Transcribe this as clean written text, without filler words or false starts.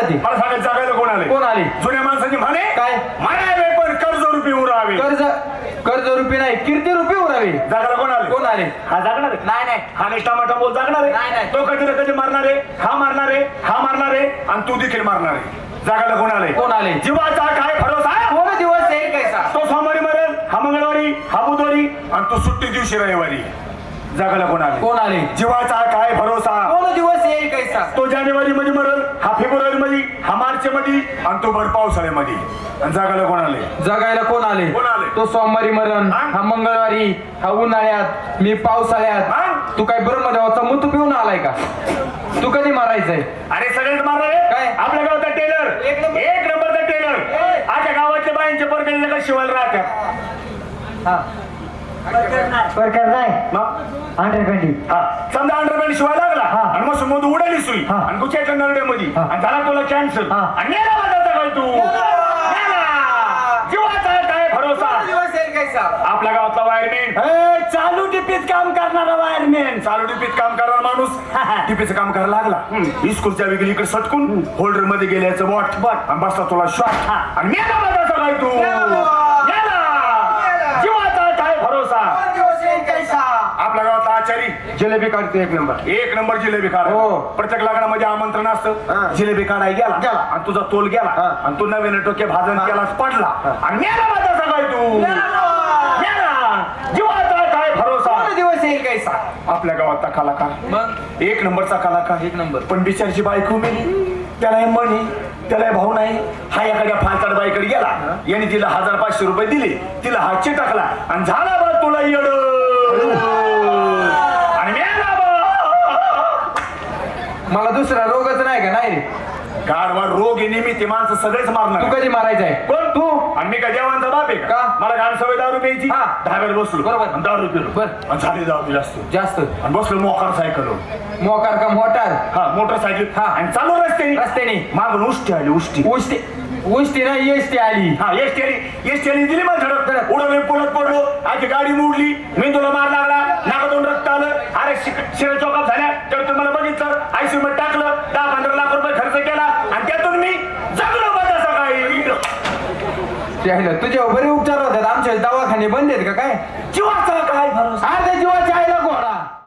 ती मला सांगायचं जगायला कोण आले? कोण आले? जुन्या माणसाची म्हणे काय? म्हणावे पण कर्ज रुपये उरावे. कर्ज रुपये नाही, कीर्ती रुपये उरावे. जगायला कोण आले? कोण आले? हा जागणार आहे? नाही नाही हा नाही टमाटा बोल जागणार नाही, आहे? नाही. तो कधी ना कधी मारणार आहे, हा मारणार आहे, हा मारणार आहे आणि तू देखील मारणार आहे. जगायला कोण आले? कोण आले? जीवाचा काय भरोसा? कोण दिवस येईल कैसा? तो सोमवारी मरेल, हा मंगळवारी, हा बुधवारी आणि तो सुट्टी दिवशी रविवारी. जगायला कोण आले? कोण आले? जीवाचा काय भरोसा? कोण दिवस येईल कैसा? तो जानेवारी मध्ये मरल, हा फेब्रुवारी मध्ये, हा मार्च मध्ये आणि तो भर पावसाळ्यामध्ये. आणि जगायला कोण आले? जगायला कोण आले? कोण आले? तो सोमवारी मरण, हा? हा मंगळवारी, हा उन्हाळ्यात, मी हा? पावसाळ्यात. तू काय ब्रह्मदेवाचा मुतू पिऊन आलाय का? तू कधी मारायचंय? अरे सगळ्यात मारणार आहे काय? आपल्या गावाचा टेलर, एक नंबर. एक नंबरचा टेलर. आता गावातल्या बायांचे परकडे जगा शिवायला राहतात. हा प्रकार नाही मग? 120 हा समजा अंडरपॅन्ट शिवायला लागला हा. आणि मग समोर उडाली सुई हा. आणि गुच्याच्या नरड्यामध्ये हा. आणि झाला तुला कॅन्सर हा. आणि मेला माझा काय तू मेला. जीवाचा काय भरोसा? दिवस येईल कैसा? आपल्या गावातला वायरमॅन, चालू टिपीत काम करणारा वायरमॅन, चालू टिपीत काम करणारा माणूस टिपीचं काम करायला लागला. स्कूलच्या वेगळी इकडे सटकून होल्डर मध्ये गेल्याचं बॉट आणि बसला तुला शॉट आणि मेला माझा काय तू मेला. जीवाचा काय भरोसा? दिवस येईल कैसा? आपल्या गावातला आचारी जिलेबी काढतो एक नंबर. एक नंबर जिलेबी काढ. हो. प्रत्येक लग्नामध्ये आमंत्रण असतं, जिलेबी काढाय गेला गेला. आणि तुझा तोल गेला आणि तू नवीन टोके भाजन केलास पडला आणि मेला माझा सगळं तू मेला. जीवाचा काय भरोसा? कोण दिवस येईल कैसा? आपल्या गावातला कलाकार मग एक नंबरचा कलाकार, एक नंबर. पण बिचारची बायको मेली, त्याला मनी, त्याला भाऊ नाही. हा एखाद्या फालताड बाईकडे गेला, याने तिला 1500 रुपये दिले, तिला हातचे टाकला आणि झाला बा तुला येड आणि मेला बा. मला दुसरा रोगच नाही का? नाही रे. गाडवाड रोग आहे निमित्त माणसं सगळेच तू मारणार. कधी मारायचंय? कोण तू? आणि मी का देवांचा बाप आहे का? मला घाण सवय दारू प्यायची. हा. धाब्यात बसलो बरोबर. आणि दारू पिलो बर. आणि झाली दारू जास्त जास्त आणि बसलो मोकार सायकल मोकार का मोटार? हा मोटरसायकल हा. आणि चालू रस्त्याने. मागून उष्टी आली उष्टी. उष्टी नाही एसटी आली. हा एसटी आली दिली मला धडक उडवले पुढत पडलो आधी गाडी मोडली मेंदूला मार लागला नाकातून रक्त आलं. अरे शिरा चौकात झाल्या तर तुम्हाला बघितलं आयसीयू मध्ये टाकलं 10-15 लाख रुपये खर्च केला आणि त्यातून मी जगलो माझा सकाळी. तुझ्या बरे उपचार होतात, आमच्या दवाखाने बंद आहेत का काय? जीवाचा काय भरोसा? अर्ध्या जीवाचे